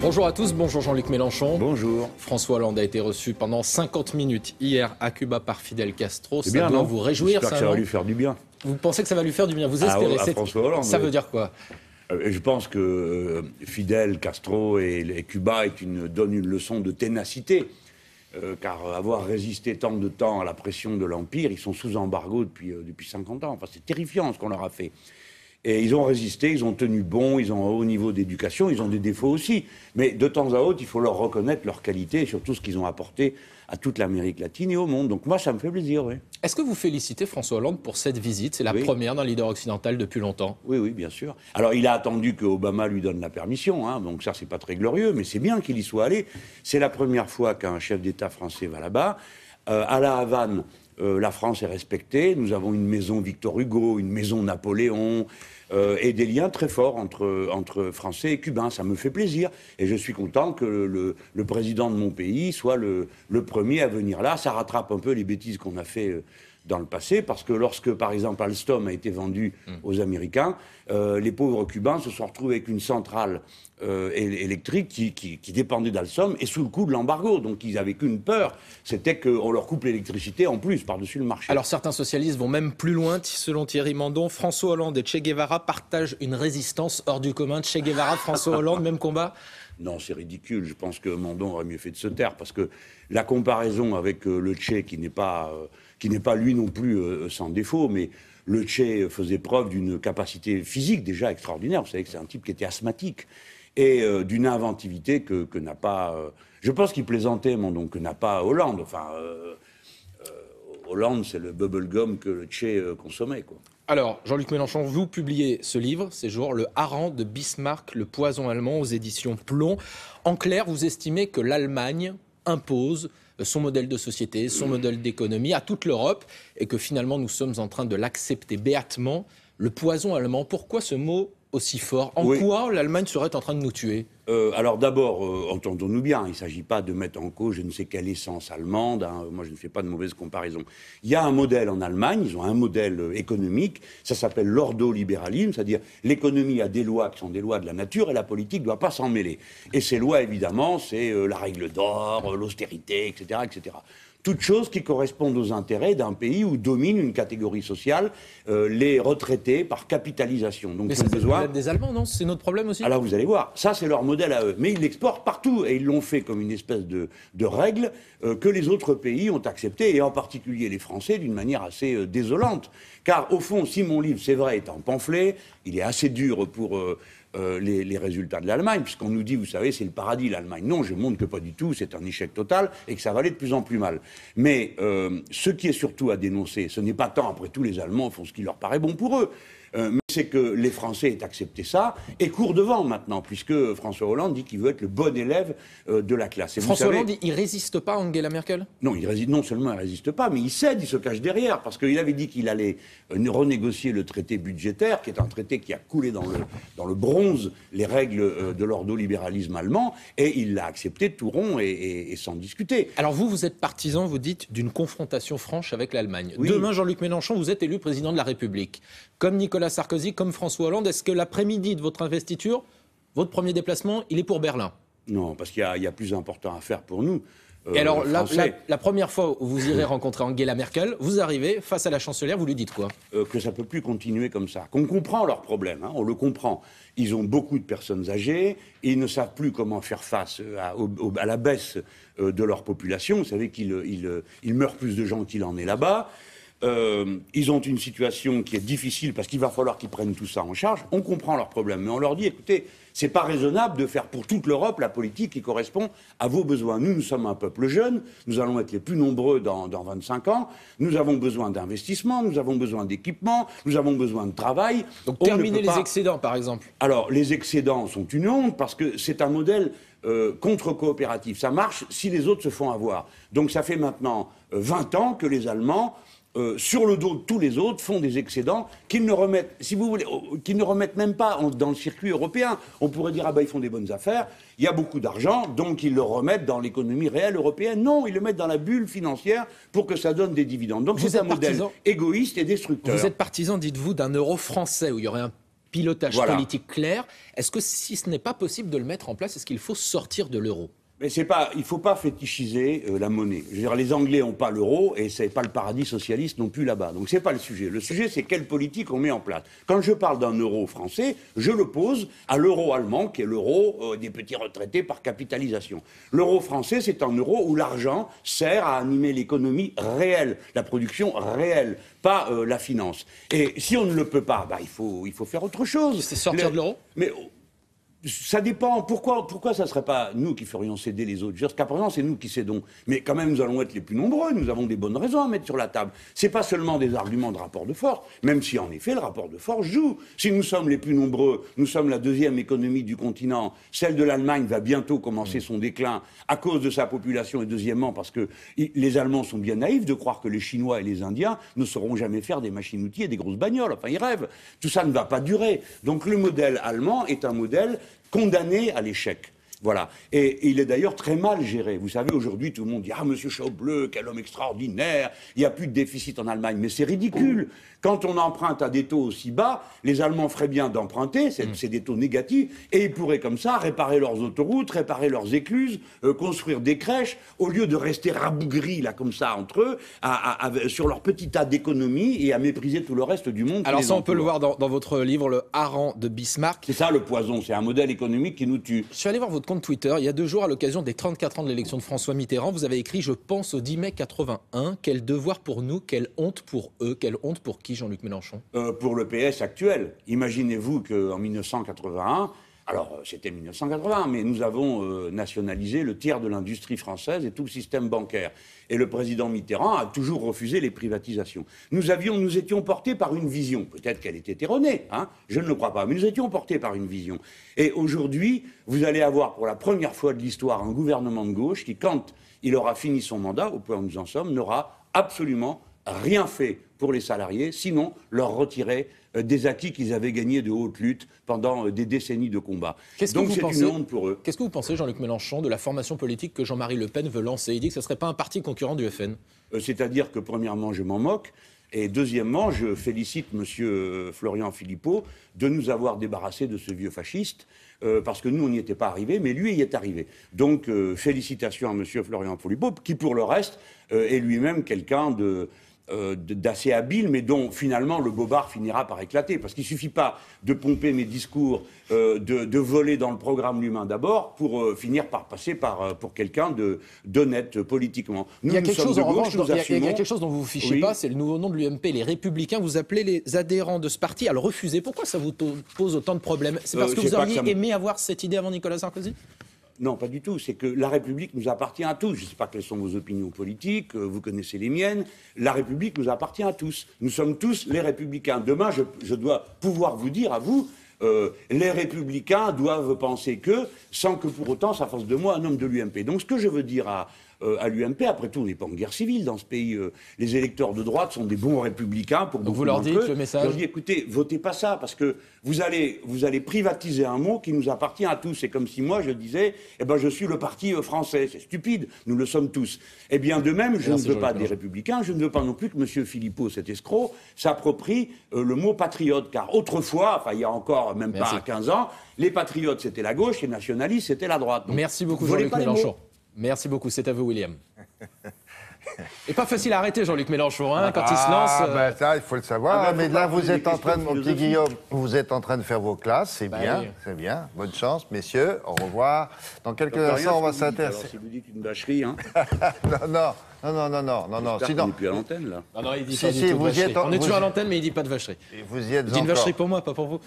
Bonjour à tous, bonjour Jean-Luc Mélenchon. Bonjour. François Hollande a été reçu pendant 50 minutes hier à Cuba par Fidel Castro. C'est bien, doit non vous réjouir, J'espère que ça va lui faire du bien. Vous pensez que ça va lui faire du bien? Vous espérez? À François Hollande. Ça veut dire quoi? Je pense que Fidel Castro et Cuba donne une leçon de ténacité. Car avoir résisté tant de temps à la pression de l'Empire, ils sont sous embargo depuis 50 ans. Enfin, c'est terrifiant ce qu'on leur a fait. Et ils ont résisté, ils ont tenu bon, ils ont un haut niveau d'éducation, ils ont des défauts aussi. Mais de temps à autre, il faut leur reconnaître leurs qualités et surtout ce qu'ils ont apporté à toute l'Amérique latine et au monde. Donc moi, ça me fait plaisir, oui. Est-ce que vous félicitez François Hollande pour cette visite? C'est la première d'un leader occidental depuis longtemps. Oui, oui, bien sûr. Alors, il a attendu que Obama lui donne la permission, hein, donc ça, c'est pas très glorieux, mais c'est bien qu'il y soit allé. C'est la première fois qu'un chef d'État français va là-bas. À La Havane, la France est respectée. Nous avons une maison Victor Hugo, une maison Napoléon, et des liens très forts entre Français et Cubains. Ça me fait plaisir. Et je suis content que le président de mon pays soit le premier à venir là. Ça rattrape un peu les bêtises qu'on a fait dans le passé, parce que lorsque, par exemple, Alstom a été vendu aux Américains, les pauvres Cubains se sont retrouvés avec une centrale électrique qui dépendait d'Alstom et sous le coup de l'embargo. Donc ils n'avaient qu'une peur, c'était qu'on leur coupe l'électricité en plus par-dessus le marché. Alors certains socialistes vont même plus loin. Selon Thierry Mandon, François Hollande et Che Guevara partagent une résistance hors du commun. Che Guevara, François Hollande, même combat? Non, c'est ridicule. Je pense que Mandon aurait mieux fait de se taire, parce que la comparaison avec le Che, qui n'est pas lui non plus sans défaut, mais le Che faisait preuve d'une capacité physique déjà extraordinaire. Vous savez que c'est un type qui était asthmatique et d'une inventivité que n'a pas... je pense qu'il plaisantait, Mandon, que n'a pas Hollande. Enfin, Hollande, c'est le bubblegum que le Che consommait, quoi. Alors, Jean-Luc Mélenchon, vous publiez ce livre, ces jours, Le hareng de Bismarck, le poison allemand, aux éditions Plomb. En clair, vous estimez que l'Allemagne impose son modèle de société, son modèle d'économie à toute l'Europe, et que finalement nous sommes en train de l'accepter béatement. Le poison allemand, pourquoi ce mot aussi fort? En quoi l'Allemagne serait en train de nous tuer? Alors d'abord, entendons-nous bien, il ne s'agit pas de mettre en cause je ne sais quelle essence allemande, hein. Moi je ne fais pas de mauvaise comparaison. Il y a un modèle en Allemagne, ils ont un modèle économique, ça s'appelle l'ordolibéralisme, c'est-à-dire l'économie a des lois qui sont des lois de la nature et la politique ne doit pas s'en mêler. Et ces lois, évidemment, c'est la règle d'or, l'austérité, etc., etc. Toutes choses qui correspondent aux intérêts d'un pays où domine une catégorie sociale, les retraités par capitalisation. Donc, mais c'est le problème des Allemands, non? C'est notre problème aussi? Alors vous allez voir, ça c'est leur modèle à eux. Mais ils l'exportent partout et ils l'ont fait comme une espèce de règle que les autres pays ont accepté, et en particulier les Français, d'une manière assez désolante. Car au fond, si mon livre, c'est vrai, est un pamphlet, il est assez dur pour... les résultats de l'Allemagne, puisqu'on nous dit, vous savez, c'est le paradis, l'Allemagne. Non, je montre que pas du tout, c'est un échec total et que ça va aller de plus en plus mal. Mais ce qui est surtout à dénoncer, ce n'est pas tant, après tout, les Allemands font ce qui leur paraît bon pour eux, mais c'est que les Français aient accepté ça et courent devant maintenant, puisque François Hollande dit qu'il veut être le bon élève de la classe. Et François Hollande, il ne résiste pas à Angela Merkel? Non, non seulement il ne résiste pas, mais il cède, il se cache derrière, parce qu'il avait dit qu'il allait renégocier le traité budgétaire, qui est un traité qui a coulé dans le bronze les règles de l'ordolibéralisme allemand, et il l'a accepté de tout rond et sans discuter. Alors vous êtes partisan, vous dites, d'une confrontation franche avec l'Allemagne. Oui. Demain, Jean-Luc Mélenchon, vous êtes élu président de la République. Comme Nicolas Sarkozy, comme François Hollande, est-ce que l'après-midi de votre investiture, votre premier déplacement, il est pour Berlin? Non, parce qu'il y a plus important à faire pour nous. Et alors, la première fois où vous irez rencontrer Angela Merkel, vous arrivez face à la chancelière, vous lui dites quoi? Que ça ne peut plus continuer comme ça. Qu'on comprend leurs problèmes, hein, on le comprend. Ils ont beaucoup de personnes âgées, ils ne savent plus comment faire face à la baisse de leur population. Vous savez qu'il meurt plus de gens qu'il en est là-bas. Ils ont une situation qui est difficile parce qu'il va falloir qu'ils prennent tout ça en charge. On comprend leurs problèmes, mais on leur dit, écoutez, c'est pas raisonnable de faire pour toute l'Europe la politique qui correspond à vos besoins. Nous sommes un peuple jeune, nous allons être les plus nombreux dans 25 ans, nous avons besoin d'investissement, nous avons besoin d'équipement, nous avons besoin de travail. Donc terminer les excédents, par exemple. Alors, les excédents sont une honte parce que c'est un modèle contre-coopératif. Ça marche si les autres se font avoir. Donc ça fait maintenant 20 ans que les Allemands sur le dos de tous les autres, font des excédents qu'ils ne remettent, si vous voulez, qu'ils ne remettent même pas dans le circuit européen. On pourrait dire, ah ben ils font des bonnes affaires, il y a beaucoup d'argent, donc ils le remettent dans l'économie réelle européenne. Non, ils le mettent dans la bulle financière pour que ça donne des dividendes. Donc c'est un modèle égoïste et destructeur. Vous êtes partisan, dites-vous, d'un euro français où il y aurait un pilotage Voilà. politique clair. Est-ce que si ce n'est pas possible de le mettre en place, est-ce qu'il faut sortir de l'euro? Mais il faut pas fétichiser la monnaie. Je veux dire, les Anglais n'ont pas l'euro et c'est pas le paradis socialiste non plus là-bas. Donc c'est pas le sujet. Le sujet, c'est quelle politique on met en place. Quand je parle d'un euro français, je l'oppose à l'euro allemand, qui est l'euro des petits retraités par capitalisation. L'euro français, c'est un euro où l'argent sert à animer l'économie réelle, la production réelle, pas la finance. Et si on ne le peut pas, il faut faire autre chose. C'est sortir de l'euro? Mais ça dépend. Pourquoi ça ne serait pas nous qui ferions céder les autres? Jusqu'à présent, c'est nous qui cédons. Mais quand même, nous allons être les plus nombreux. Nous avons des bonnes raisons à mettre sur la table. Ce n'est pas seulement des arguments de rapport de force, même si, en effet, le rapport de force joue. Si nous sommes les plus nombreux, nous sommes la deuxième économie du continent. Celle de l'Allemagne va bientôt commencer son déclin à cause de sa population et deuxièmement parce que les Allemands sont bien naïfs de croire que les Chinois et les Indiens ne sauront jamais faire des machines-outils et des grosses bagnoles. Enfin, ils rêvent. Tout ça ne va pas durer. Donc le modèle allemand est un modèle condamné à l'échec. Voilà. Et il est d'ailleurs très mal géré. Vous savez, aujourd'hui, tout le monde dit « Ah, monsieur Schäuble, quel homme extraordinaire, il n'y a plus de déficit en Allemagne. » Mais c'est ridicule. Quand on emprunte à des taux aussi bas, les Allemands feraient bien d'emprunter, c'est des taux négatifs, et ils pourraient comme ça réparer leurs autoroutes, réparer leurs écluses, construire des crèches, au lieu de rester rabougris, là, comme ça, entre eux, sur leur petit tas d'économie et à mépriser tout le reste du monde. Alors ça, on peut le voir dans votre livre, Le Hareng de Bismarck. C'est ça le poison, c'est un modèle économique qui nous tue. Je suis allé voir votre compte Twitter. Il y a 2 jours, à l'occasion des 34 ans de l'élection de François Mitterrand, vous avez écrit « Je pense au 10 mai 81. Quel devoir pour nous, quelle honte pour eux, quelle honte pour qui, Jean-Luc Mélenchon ?» Pour le PS actuel. Imaginez-vous qu'en 1981, alors c'était 1980, mais nous avons nationalisé le tiers de l'industrie française et tout le système bancaire. Et le président Mitterrand a toujours refusé les privatisations. Nous étions portés par une vision. Peut-être qu'elle était erronée, hein, je ne le crois pas, mais nous étions portés par une vision. Et aujourd'hui, vous allez avoir pour la première fois de l'histoire un gouvernement de gauche qui, quand il aura fini son mandat, au point où nous en sommes, n'aura absolument rien fait pour les salariés, sinon leur retirer des acquis qu'ils avaient gagnés de haute lutte pendant des décennies de combat. Donc c'est une honte pour eux. Qu'est-ce que vous pensez, Jean-Luc Mélenchon, de la formation politique que Jean-Marie Le Pen veut lancer? Il dit que ce ne serait pas un parti concurrent du FN. C'est-à-dire que, premièrement, je m'en moque, et deuxièmement, je félicite M. Florian Philippot de nous avoir débarrassés de ce vieux fasciste, parce que nous, on n'y était pas arrivés, mais lui y est arrivé. Donc, félicitations à M. Florian Philippot, qui, pour le reste, est lui-même quelqu'un d'assez habile, mais dont finalement le bobard finira par éclater. Parce qu'il ne suffit pas de pomper mes discours, de voler dans le programme l'humain d'abord, pour finir par passer pour quelqu'un d'honnête politiquement. Il y a quelque chose, en revanche, il y a quelque chose dont vous ne vous fichez pas, c'est le nouveau nom de l'UMP, les Républicains. Vous appelez les adhérents de ce parti à le refuser. Pourquoi ça vous pose autant de problèmes? C'est parce que vous auriez aimé avoir cette idée avant Nicolas Sarkozy? Non, pas du tout. C'est que la République nous appartient à tous. Je ne sais pas quelles sont vos opinions politiques, vous connaissez les miennes. La République nous appartient à tous. Nous sommes tous les Républicains. Demain, je dois pouvoir vous dire à vous, les Républicains doivent penser que, sans que pour autant ça fasse de moi un homme de l'UMP. Donc ce que je veux dire à l'UMP, après tout, on n'est pas en guerre civile dans ce pays. Les électeurs de droite sont des bons républicains pour beaucoup d'entre eux. Donc vous leur dites le message? Je leur dis, écoutez, votez pas ça, parce que vous allez privatiser un mot qui nous appartient à tous. C'est comme si moi, je disais, je suis le parti français. C'est stupide, nous le sommes tous. Eh bien, de même, je ne veux pas des républicains, je ne veux pas non plus que M. Philippot, cet escroc, s'approprie le mot patriote. Car autrefois, il y a encore même pas 15 ans, les patriotes, c'était la gauche, les nationalistes, c'était la droite. Donc, merci beaucoup, Jean-Luc Mélenchon. Merci beaucoup, c'est à vous, William. Et pas facile à arrêter, Jean-Luc Mélenchon, hein, quand il se lance. Ça, il faut le savoir. Mais là, vous êtes en train de, mon petit Guillaume, vous êtes en train de faire vos classes, c'est bien, oui. C'est bien. Bonne chance, messieurs. Au revoir. Dans quelques instants, on va s'intéresser. Si vous dites une vacherie, hein. Non. Sinon, on n'est plus à l'antenne, là. Non, il dit pas du tout de vacherie. On est toujours à l'antenne, mais il dit pas de vacherie. Vous y êtes il dit une vacherie pour moi, pas pour vous.